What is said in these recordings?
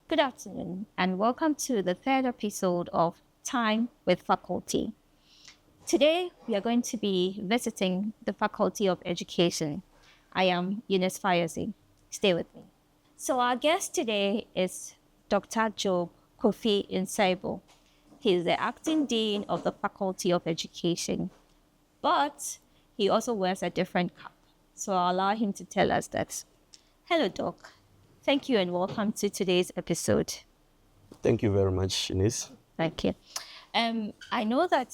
Good afternoon, and welcome to the third episode of Time with Faculty. Today, we are going to be visiting the Faculty of Education. I am Eunice Fayazi. Stay with me. So, our guest today is Dr. Job Kofi Insaibo. He is the acting dean of the Faculty of Education, but he also wears a different cap. So, I'll allow him to tell us that. Hello, Doc. Thank you and welcome to today's episode. Thank you very much, Ines. Thank you. I know that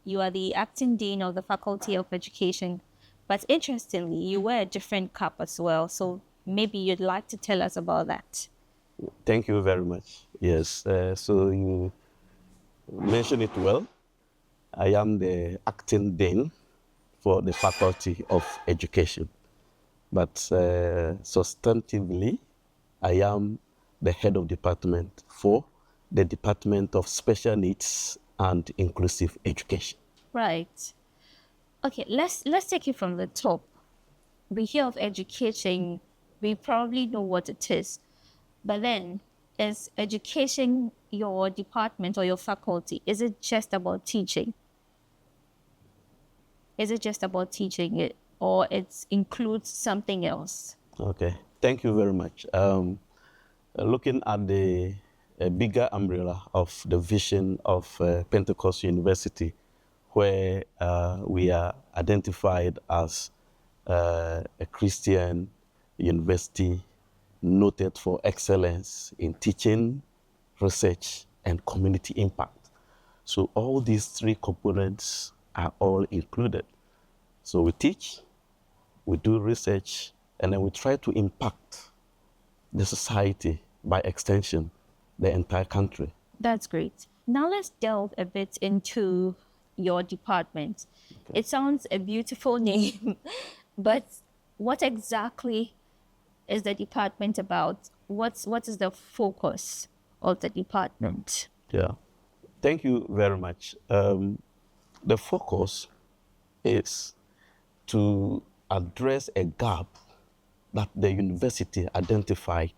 you are the acting dean of the Faculty of Education, but interestingly, you wear a different cap as well. So maybe you'd like to tell us about that. Thank you very much. Yes, so you mentioned it well. I am the acting dean for the Faculty of Education, but substantively, I am the head of department for the Department of Special Needs and Inclusive Education. Right. Okay, let's take it from the top. We hear of education, we probably know what it is. But then, is education your department or your faculty? Is it just about teaching? Is it just about teaching it, or it includes something else? Okay, thank you very much. Looking at the bigger umbrella of the vision of Pentecost University, where we are identified as a Christian university noted for excellence in teaching, research, and community impact. So all these three components are all included. So we teach, we do research, and then we try to impact the society, by extension, the entire country. That's great. Now let's delve a bit into your department. Okay. It sounds a beautiful name, but what exactly is the department about? What is the focus of the department? Yeah, thank you very much. The focus is to address a gap that the university identified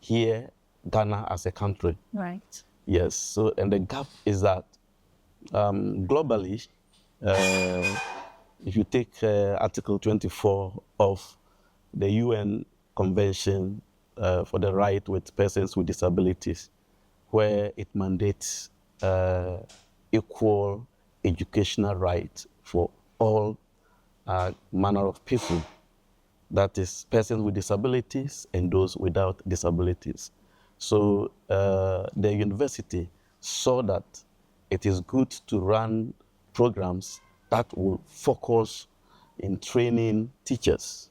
here, Ghana as a country. Right. Yes, so, and the gap is that globally, if you take Article 24 of the UN Convention for the Right with Persons with Disabilities, where it mandates equal educational right for all manner of people, that is persons with disabilities and those without disabilities. So the university saw that it is good to run programs that will focus in training teachers.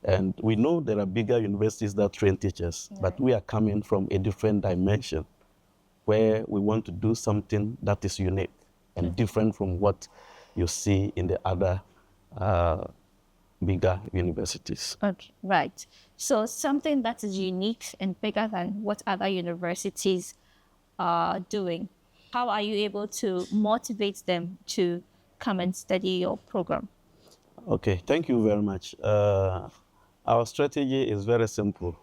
And we know there are bigger universities that train teachers, right, but we are coming from a different dimension where we want to do something that is unique and different from what you see in the other bigger universities. Okay, right. So something that is unique and bigger than what other universities are doing. How are you able to motivate them to come and study your program? Okay, thank you very much. Our strategy is very simple.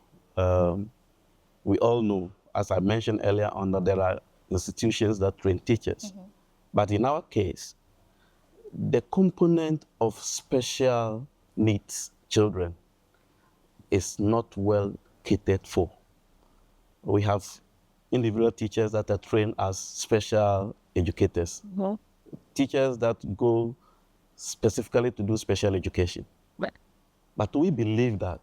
We all know, as I mentioned earlier on, that there are institutions that train teachers. Mm-hmm. But in our case, the component of special needs children is not well catered for. We have individual teachers that are trained as special educators, mm-hmm, teachers that go specifically to do special education. Right. But we believe that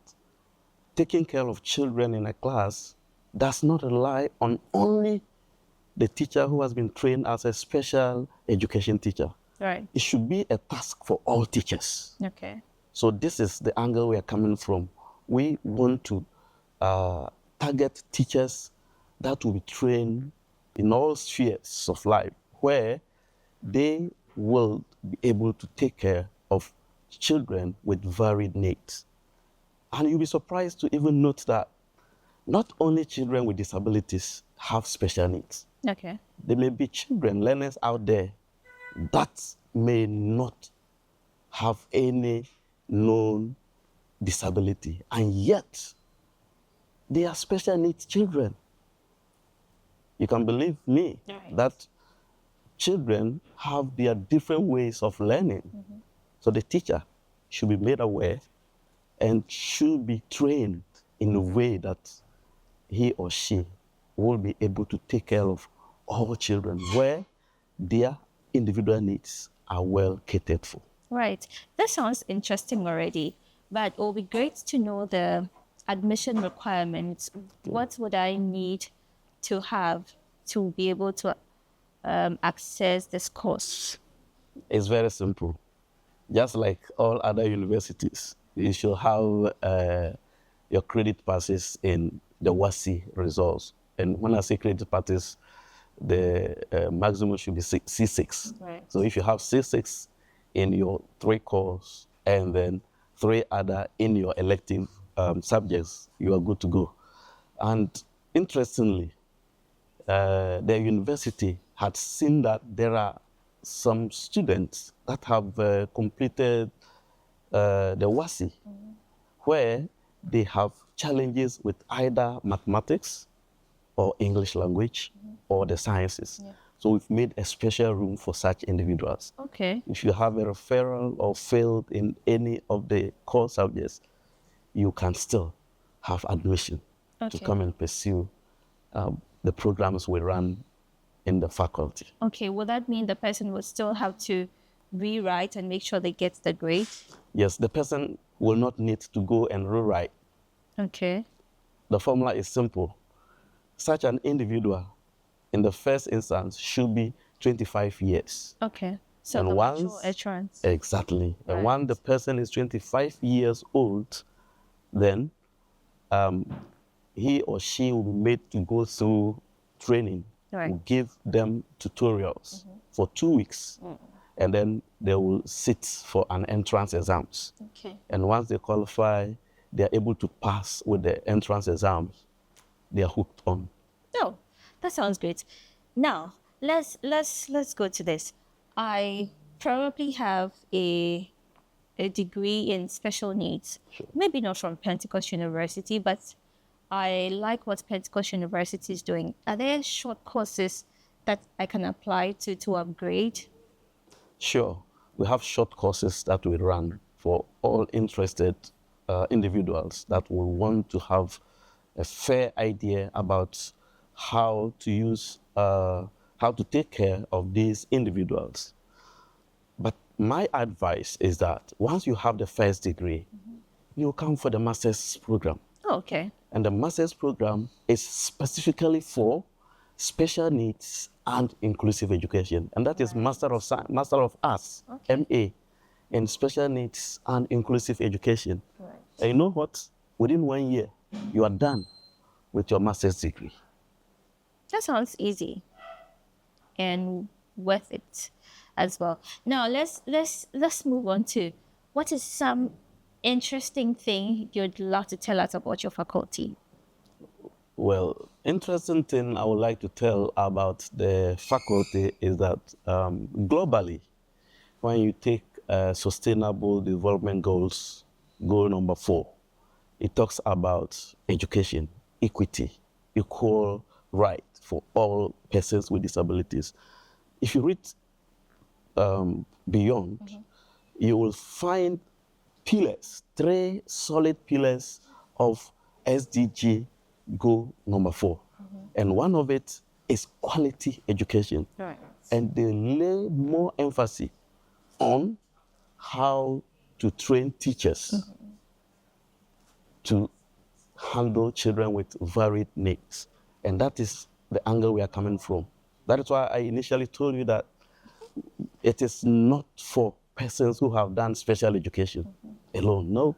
taking care of children in a class does not rely on only the teacher who has been trained as a special education teacher. Right. It should be a task for all teachers. Okay. So this is the angle we are coming from. We want to target teachers that will be trained in all spheres of life, where they will be able to take care of children with varied needs. And you'll be surprised to even note that not only children with disabilities have special needs. Okay. There may be children, learners out there that may not have any known disability, and yet they are special needs children. You can believe me that children have their different ways of learning. So the teacher should be made aware and should be trained in a way that he or she will be able to take care of all children where their individual needs are well catered for. Right. That sounds interesting already, but it will be great to know the admission requirements. What would I need to have to be able to access this course? It's very simple. Just like all other universities, you should have your credit passes in the WASI results. And when I say credit passes, the maximum should be C6. Right. So if you have C6 in your 3 cores and then 3 other in your elective subjects, you are good to go. And interestingly, the university had seen that there are some students that have completed the WASI, where they have challenges with either mathematics or English language or the sciences. So we've made a special room for such individuals. Okay. If you have a referral or failed in any of the core subjects, you can still have admission to come and pursue the programs we run in the faculty. Okay, will that mean the person will still have to rewrite and make sure they get the grade? Yes, the person will not need to go and rewrite. Okay. The formula is simple. Such an individual, in the first instance, should be 25 years. Okay. So And the once, virtual entrance. exactly. Right. And once the person is 25 years old, then he or she will be made to go through training. Right. We'll give them tutorials for 2 weeks. And then they will sit for an entrance exams. Okay. And once they qualify, they are able to pass with the entrance exams. They are hooked on. Oh, that sounds great. Now, let's go to this. I probably have a degree in special needs. Sure. Maybe not from Pentecost University, but I like what Pentecost University is doing. Are there short courses that I can apply to upgrade? Sure. We have short courses that we run for all interested individuals that will want to have a fair idea about how to use, how to take care of these individuals. But my advice is that once you have the first degree, you come for the master's program. Oh, okay. And the master's program is specifically for special needs and inclusive education. And that is Master of Arts, MA, in special needs and inclusive education. Right. And you know what? Within 1 year, you are done with your master's degree. That sounds easy and worth it as well. Now let's move on to what is some interesting thing you'd love to tell us about your faculty? Well, interesting thing I would like to tell about the faculty is that globally, when you take Sustainable Development Goals, goal number 4, it talks about education, equity, equal right for all persons with disabilities. If you read beyond, you will find pillars, 3 solid pillars of SDG goal number 4. And one of it is quality education. Right. And they lay more emphasis on how to train teachers to handle children with varied needs. And that is the angle we are coming from. That is why I initially told you that it is not for persons who have done special education alone, no.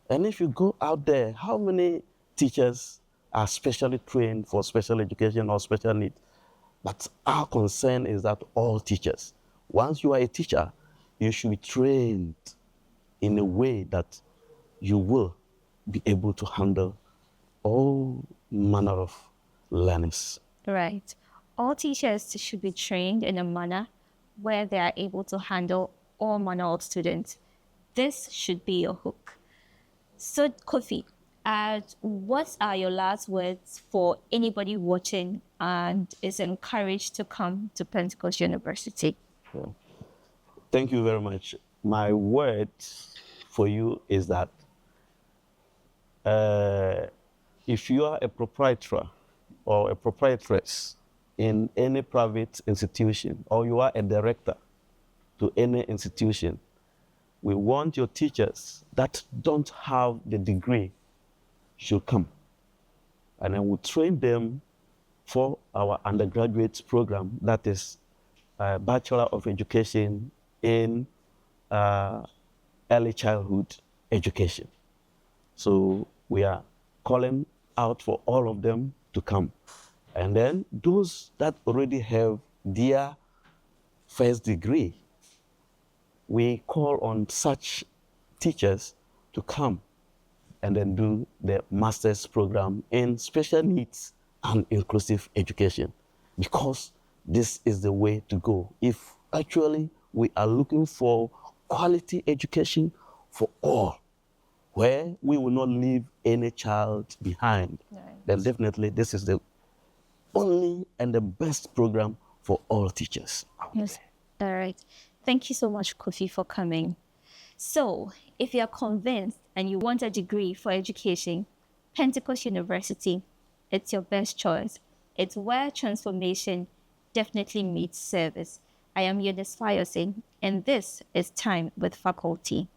And if you go out there, how many teachers are specially trained for special education or special needs? But our concern is that all teachers, once you are a teacher, you should be trained in a way that you will be able to handle all manner of learners. Right. All teachers should be trained in a manner where they are able to handle all manner of students. This should be your hook. So, Kofi, And what are your last words for anybody watching and is encouraged to come to Pentecost University? Thank you very much. My word for you is that if you are a proprietor or a proprietress in any private institution, or you are a director to any institution, we want your teachers that don't have the degree should come. And then we'll train them for our undergraduate program, that is Bachelor of Education in Early Childhood Education. So we are calling out for all of them to come. And then those that already have their first degree, we call on such teachers to come and then do the master's program in special needs and inclusive education, because this is the way to go. If actually we are looking for quality education for all, where we will not leave any child behind, then definitely this is the only and the best program for all teachers. Yes. All right. Thank you so much, Kofi, for coming. So, if you're convinced and you want a degree for education, Pentecost University, it's your best choice. It's where transformation definitely meets service. I am Eunice Fayose, and this is Time with Faculty.